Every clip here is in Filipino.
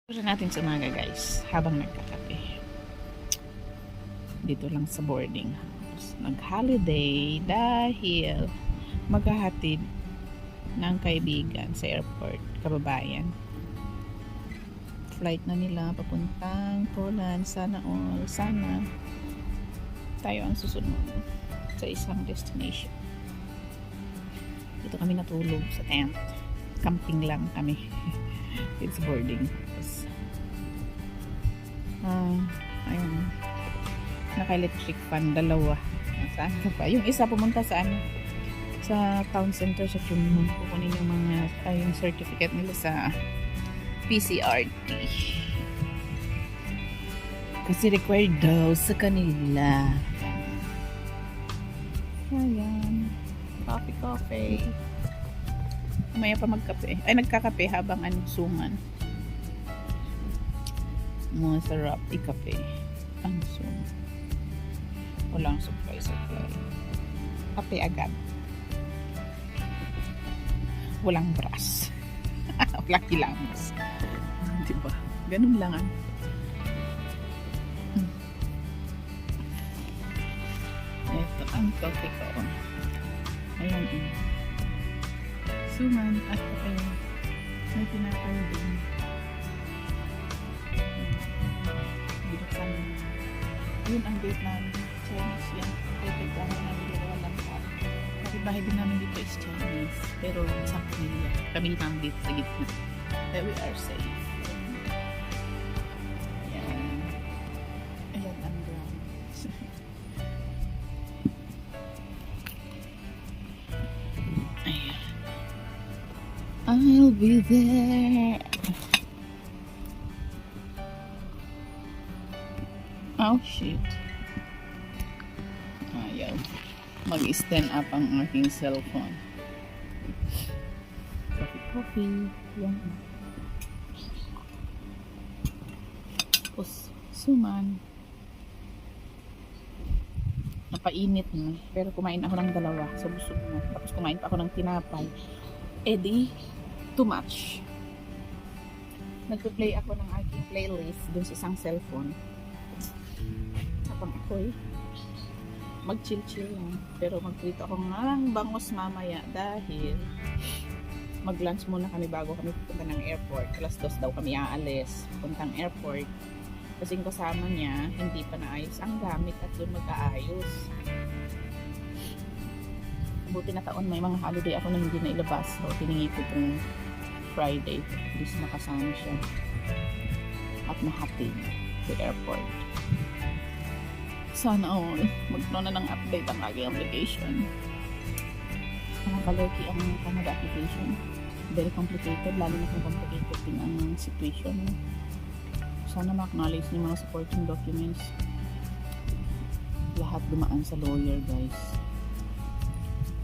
Pura natin sa umaga guys, habang nagkakape. Dito lang sa boarding house. Nag-holiday dahil maghahatid ng kaibigan sa airport, kababayan. Flight na nila papuntang Poland. Sana all, sana tayo ang susunod sa isang destination. Dito kami natulog sa tent. Camping lang kami. It's boarding house. Ayun. Naka-electric fan, dalawa. Saan ka pa? Yung isa pumunta sa sa town center sa Chunmun. Kukunin yung mga yung certificate nila sa PCRT. Kasi required daw sa kanila. Ayan. Coffee. Maya pa magkape. Ay, nagkakape habang suman. Masarap ikape. Ang suman. Walang supply. Kape agad. Walang brass. Walang kilamos. Diba? Ganun lang Ito ang coffee ko. Ayan. Suman at kape. May tinapay din. Binuksan na. Yun ang date namin. Chinese yan. Pwede ka na nabili walang tap. Kasi bahay din namin dito is Chinese. Pero isang pamilya. Kami lang dito sa gitna. But we are safe. Ayan. Ayan ang ground. Ayan. I'll be there. Oh shit. Ayaw. Mag-stand up ang aking cellphone. Coffee. Yan. Tapos, suman. Napainit na. Pero kumain ako ng dalawa. So, busog na. Tapos kumain pa ako ng tinapay. Di too much. Nagpe-play ako ng aking playlist dun sa isang cellphone. Habang ako'y mag-chill lang. Pero magprito ako ng bangos mamaya dahil mag-lunch muna kami bago kami pupunta ng airport. Alas 2 daw kami aalis pupuntang airport. Kasi yung kasama niya hindi pa naayos ang gamit at doon mag-aayos. Buti na taon may mga holiday ako na hindi na ilabas. So tiningi ko itong Friday. At least makasama siya at mahatid sa airport. Sana all magkaroon na ng update ang aking application. Nakakalaki ang Canada application. Very complicated, lalo na kung complicated din ang situation. Sana ma-acknowledge ng mga supporting documents. Lahat dumaan sa lawyer, guys.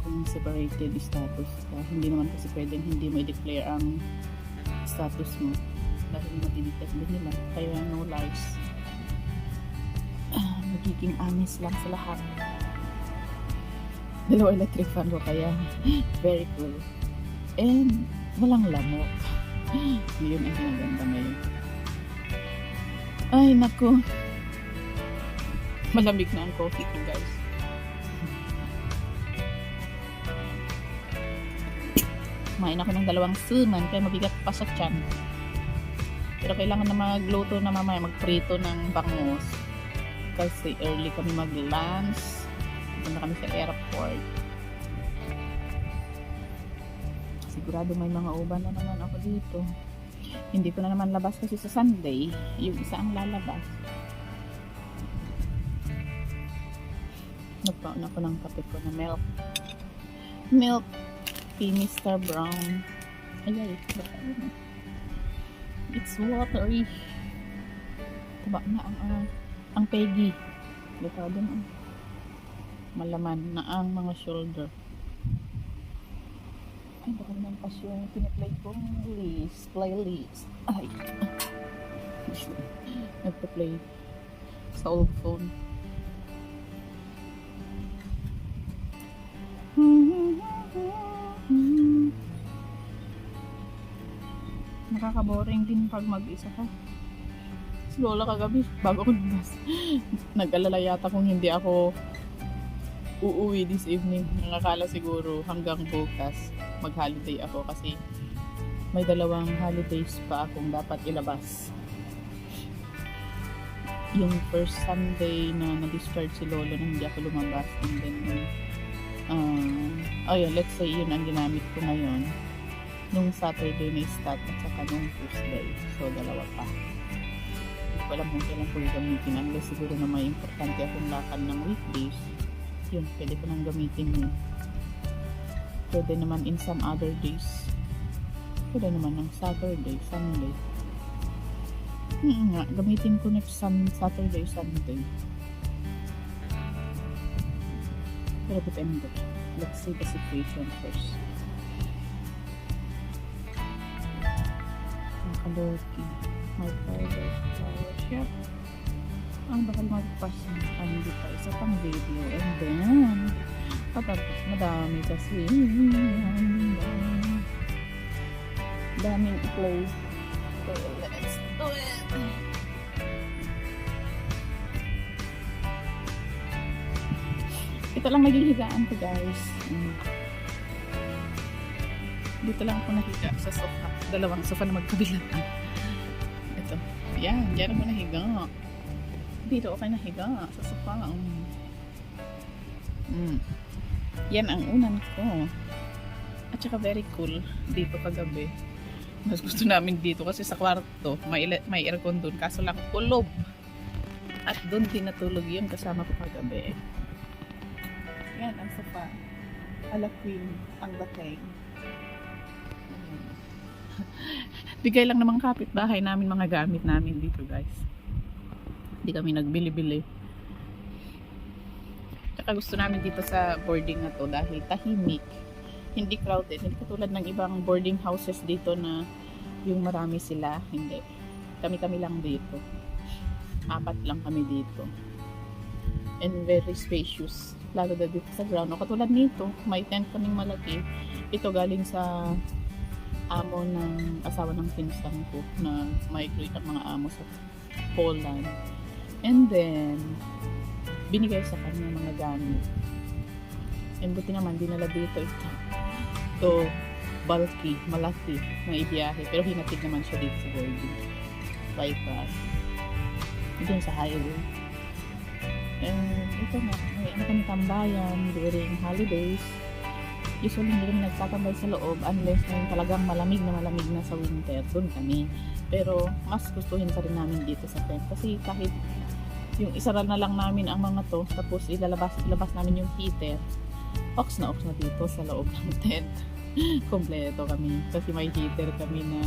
Kung separated status ka, hindi naman kasi pwedeng hindi mo i-declare ang status mo dahil matidetect din nila. Kaya no lies. Magiging honest lang sa lahat. Dalawa electric fan ko kaya very cool. And walang lamok. Yun ang pinaganda ngayon. Ay naku, malamig na ang coffee ko, guys. Kumain ako ng dalawang suman kaya mabigat pa sa tiyan. Pero kailangan na magluto na mamaya, magprito ng bangus kasi early kami mag-lunch. Punta kami sa airport. Sigurado may mga uban na naman ako dito. Hindi ko na naman labas kasi sa Sunday. Yung isa ang lalabas. Nagpaon ako ng kape ko na milk tea Mr. Brown. Ayay, it's watery. Taba na ang peggy. Baka doon malaman na ang mga shoulder. Ay, baka naman pas yung piniplay kong playlist. Ay. Nagpa-play sa old phone. nakaka-boring din pag mag-isa ka. Si Lola kagabi, bago ako lumabas, nag-alala yata kung hindi ako uuwi this evening. Nakakala siguro hanggang bukas mag-holiday ako kasi may 2 holidays pa akong dapat ilabas. Yung first Sunday na na-discharge si Lolo na hindi ako lumabas, and then let's say yun ang ginamit ko ngayon nung Saturday na start at saka nung Tuesday. So 2 pa. Hindi ko alam kung kailan ko gamitin unless siguro na may importante akong lakad ng weekdays. Yun, pwede ko nang gamitin yun. Pwede naman in some other days. Pwede naman ng Saturday, Sunday. Nga, gamitin ko next Saturday, Sunday. Pero depende. Let's see the situation first. Nakaloki. My private flower shop. Ang bakal magpasin kami dito. Isa pang video. And then, patapos madami kasi. Daming i-play. So, let's do it. Ito lang maging higaan ko, guys. Dito lang ako nahiga sa sofa. 2 sofa na magkabilang. Ito. Yan. Diyan ako nahiga. Dito ako nahiga sa sofa. Yan ang unan ko. At saka very cool dito kagabi. Mas gusto namin dito kasi sa kwarto may aircon dun. Kaso lang kulob. At dun din natulog yun kasama ko kagabi. Yan ang sofa. Ala queen ang dating. Bigay lang namang kapitbahay namin mga gamit namin dito, guys. Hindi kami nagbili-bili. Tsaka gusto namin dito sa boarding na to dahil tahimik, hindi crowded, hindi katulad ng ibang boarding houses dito na yung marami sila. Hindi. Kami-kami lang dito. 4 lang kami dito. And very spacious. Lalo na dito sa ground. O katulad nito, may tent kaming malaki. Ito galing sa amo ng asawa ng pinsan ko na migrate ang mga amo sa Poland. And then, binigay sa kanya mga gamit. And buti naman, dinala dito ito. Ito, bulky, malaki, na ibiyahe. Pero hinatid naman siya dito sa boarding. Bypass. Ito sa highway. And ito na, may ano kami tambayan during holidays. Usually hindi kami nagtatambay sa loob unless ngayon talagang malamig na sa winter. Doon kami. Pero mas gustuhin pa rin namin dito sa tent. Kasi kahit yung isaral na lang namin ang mga to, tapos ilabas namin yung heater, ox na dito sa loob ng tent. Kompleto kami. Kasi may heater kami na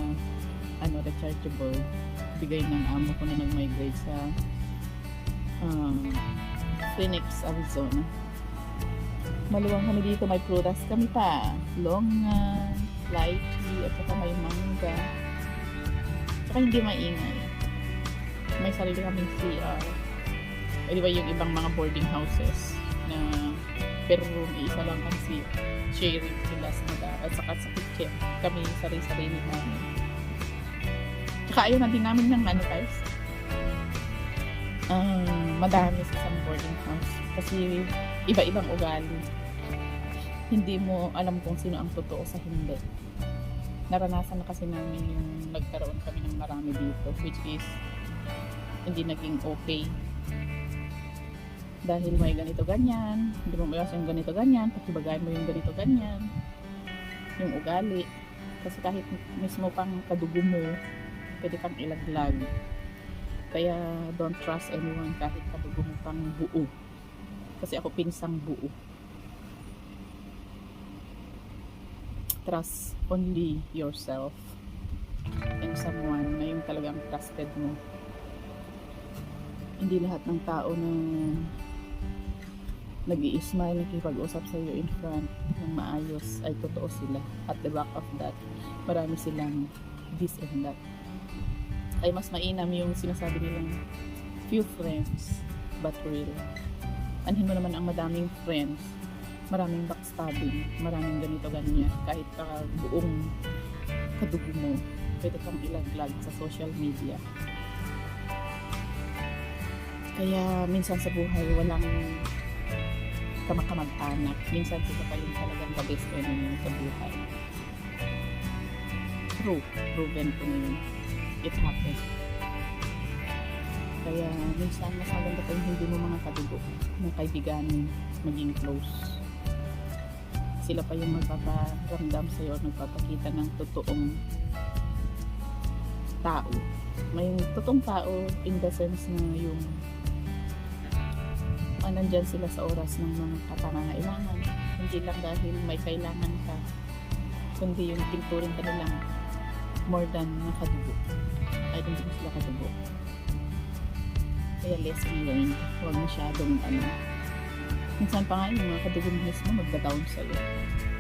rechargeable. Bigay ng amo ko na nag-migrate sa Phoenix, Arizona. Maluwang kami dito, may prutas kami pa. Longan, lychee, at saka may mangga. Saka hindi maingay. May sarili kaming CR. Di ba yung ibang mga boarding houses na per room, isa lang ang sharing sila sa at saka sa kitchen. Kami sarili-sarili namin. Saka ayaw na din namin ng guys. Madami sa isang boarding house. Kasi iba-ibang ugali. Hindi mo alam kung sino ang totoo sa hindi. Naranasan na kasi namin yung nagkaroon kami ng marami dito, which is hindi naging okay. Dahil may ganito ganyan, hindi mo malas yung ganito ganyan, pakibagayin mo yung ganito ganyan, yung ugali. Kasi kahit mismo pang kadugo mo, pwede kang ilaglag. Kaya don't trust anyone kahit kadugo mo pang buo. Kasi ako pinsang buo. Trust only yourself and someone na yung talagang trusted mo. Hindi lahat ng tao na nag-i-smile, nakipag-usap sa iyo in front ng maayos ay totoo sila. At the back of that, marami silang this and that. Ay mas mainam yung sinasabi nilang few friends but real. Anhin mo naman ang madaming friends, maraming backstabbing, maraming ganito ganyan, kahit buong kadugo mo, pwede kang ilaglag sa social media. Kaya minsan sa buhay walang kamag-anak, minsan sila pa yung talagang the best enemy sa buhay. Proven ko na yun. It happened. Kaya minsan mas maganda pa yung hindi mo mga kadugo na kaibiganin, maging close. Sila pa yung magpaparamdam sa'yo, magpapakita ng totoong tao. May totoong tao in the sense na yung nandyan sila sa oras ng mga katangangailangan. Hindi lang dahil may kailangan ka, kundi yung pinturin ka nilang more than nakadugo. Ay, hindi mo sila kadugo. Kaya lesson learned. Huwag masyadong minsan pa nga yung mga kadugo mismo magda-down sa'yo.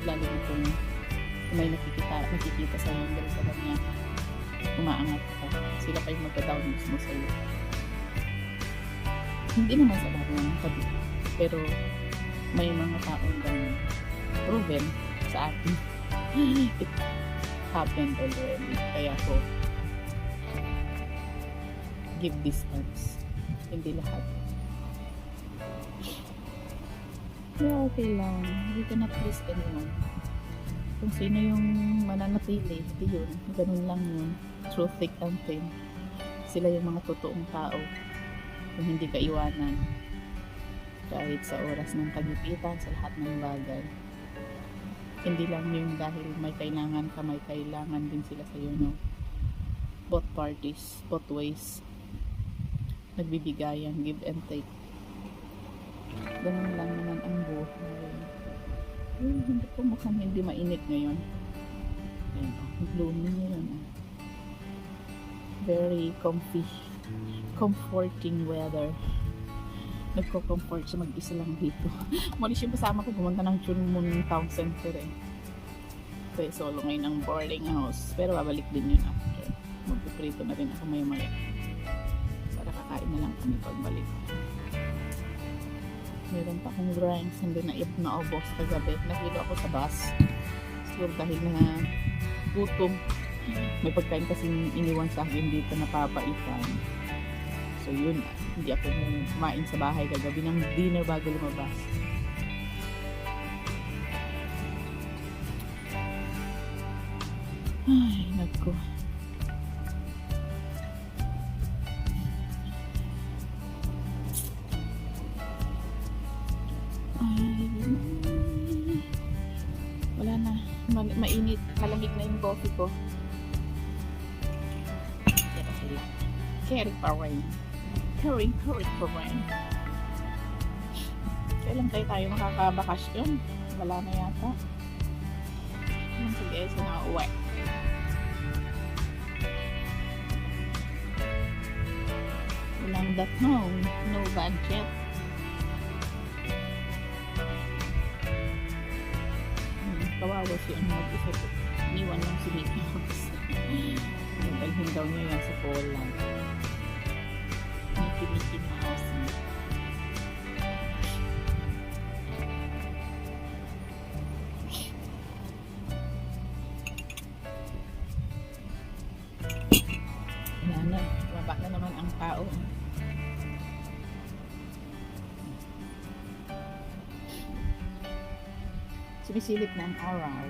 Lalo na kung may nakikita sa'yo yung dahil sa kanya umaangat ka. Sila pa yung magda-down mismo sa'yo. Hindi naman sa lahat ng kadugo. Pero may mga taong ganun. Proven sa atin. It happened already. Kaya ko give distance. Hindi lahat. Yeah, okay lang. We cannot please anyone. Kung sino yung mananatili, hindi yun. Ganun lang yun. Through thick and thin. Sila yung mga totoong tao. Kung hindi ka iwanan. Kahit sa oras ng kagipitan, sa lahat ng bagay. Hindi lang yung dahil may kailangan ka, may kailangan din sila sa'yo, no? Both parties, both ways. Nagbibigayan, give and take. Ganun lang naman ang buhay. Hindi po mukhang hindi mainit ngayon. Ayan, gloomy ngayon. Very comforting weather. Nagko-comfort siya mag-isa lang dito. Malis yung kasama ko pumunta ng Chunmun Town Center eh. Kaya solo ngayon ang boarding house. Pero babalik din yun after. Magpiprito na rin ako maya-maya. Para kakain na lang kami pagbalik. Meron pa akong drinks, hindi na ubos kagabi. Nahilo ako sa bus. Siguro dahil na gutom. May pagkain kasing iniwan sa akin dito na papaitan. So yun, hindi ako kumain sa bahay kagabi ng dinner bago lumabas. Ay, nagko. Wala na, mainit, malamig na yung coffee ko. Pero sila carry pa rin kailan tayo makakabakasyon? Wala na yata. Sige, so na-uwi. Walang that no budget. Kawawa siya ang mag-isa po. Iniwan lang si Mickey Mouse. Dalhin daw niya yan sa Poland. Mickey Mouse. Wala na. Baba na naman ang tao. Sumisilip na ang araw.